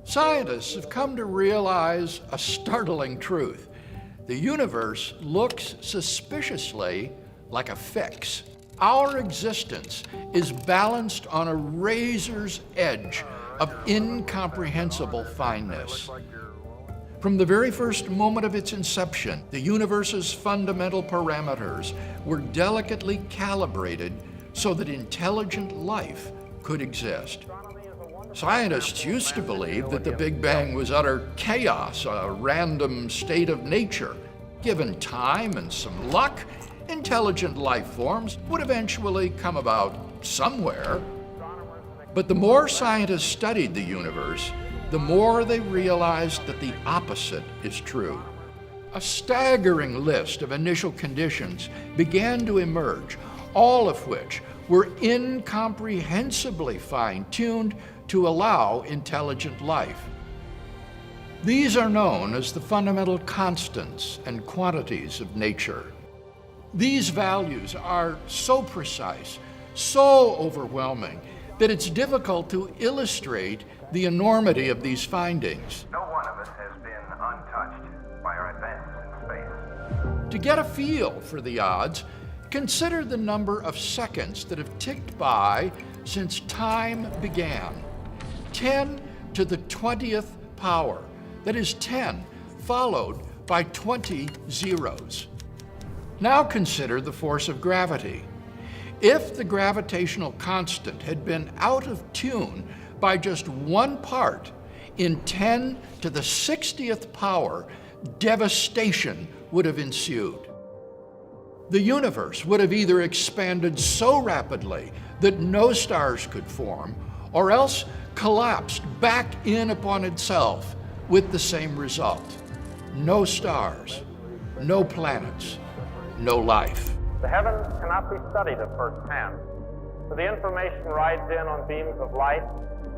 Scientists have come to realize a startling truth. The universe looks suspiciously like a fix. Our existence is balanced on a razor's edge of incomprehensible fineness. From the very first moment of its inception, the universe's fundamental parameters were delicately calibrated so that intelligent life could exist. Scientists used to believe that the Big Bang was utter chaos, a random state of nature. Given time and some luck, intelligent life forms would eventually come about somewhere. But the more scientists studied the universe, the more they realized that the opposite is true. A staggering list of initial conditions began to emerge, all of which were incomprehensibly fine-tuned to allow intelligent life. These are known as the fundamental constants and quantities of nature. These values are so precise, so overwhelming, that it's difficult to illustrate the enormity of these findings. No one of us has been untouched by our advances in space. To get a feel for the odds, consider the number of seconds that have ticked by since time began. 10 to the 20th power. That is 10, followed by 20 zeros. Now consider the force of gravity. If the gravitational constant had been out of tune by just 1 part, in 10 to the 60th power, devastation would have ensued. The universe would have either expanded so rapidly that no stars could form, or else collapsed back in upon itself with the same result. No stars, no planets, no life. The heavens cannot be studied at first hand, for the information rides in on beams of light,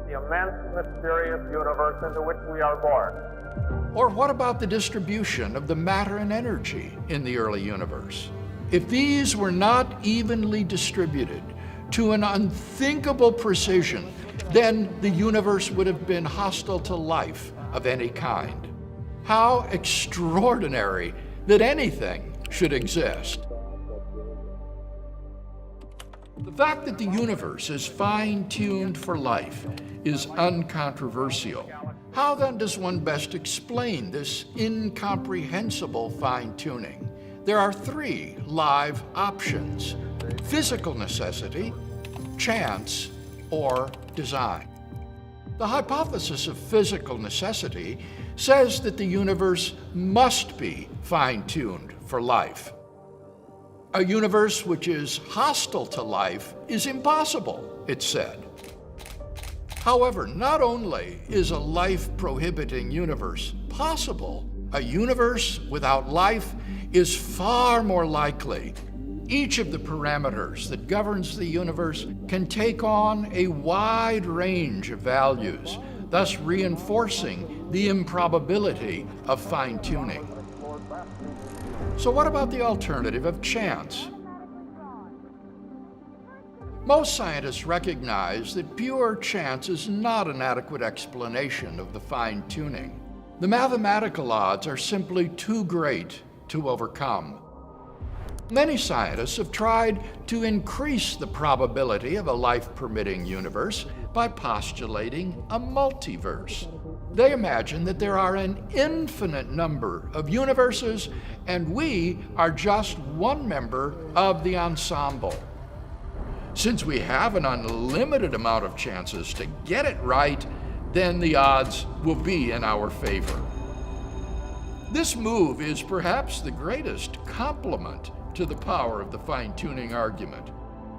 the immense, mysterious universe into which we are born. Or what about the distribution of the matter and energy in the early universe? If these were not evenly distributed to an unthinkable precision, then the universe would have been hostile to life of any kind. How extraordinary that anything should exist. The fact that the universe is fine-tuned for life is uncontroversial. How then does one best explain this incomprehensible fine-tuning? There are 3 live options: physical necessity, chance, or design. The hypothesis of physical necessity says that the universe must be fine-tuned for life. A universe which is hostile to life is impossible, it said. However, not only is a life-prohibiting universe possible, a universe without life is far more likely. Each of the parameters that governs the universe can take on a wide range of values, thus reinforcing the improbability of fine-tuning. So what about the alternative of chance? Most scientists recognize that pure chance is not an adequate explanation of the fine-tuning. The mathematical odds are simply too great to overcome. Many scientists have tried to increase the probability of a life-permitting universe by postulating a multiverse. They imagine that there are an infinite number of universes, and we are just one member of the ensemble. Since we have an unlimited amount of chances to get it right, then the odds will be in our favor. This move is perhaps the greatest compliment to the power of the fine-tuning argument.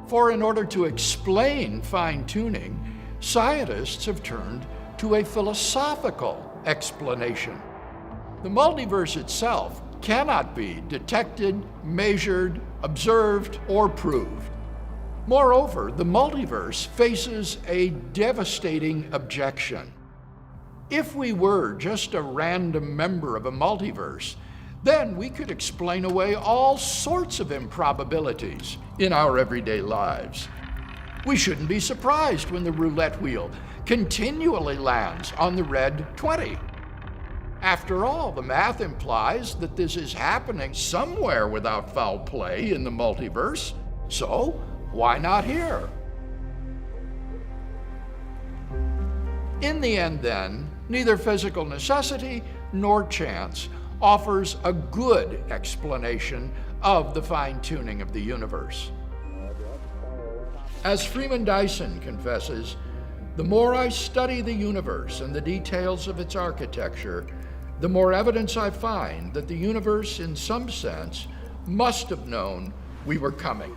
For in order to explain fine-tuning, scientists have turned to a philosophical explanation. The multiverse itself cannot be detected, measured, observed, or proved. Moreover, the multiverse faces a devastating objection. If we were just a random member of a multiverse, then we could explain away all sorts of improbabilities in our everyday lives. We shouldn't be surprised when the roulette wheel continually lands on the red 20. After all, the math implies that this is happening somewhere without foul play in the multiverse, so why not here? In the end, then, neither physical necessity nor chance offers a good explanation of the fine-tuning of the universe. As Freeman Dyson confesses, the more I study the universe and the details of its architecture, the more evidence I find that the universe, in some sense, must have known we were coming.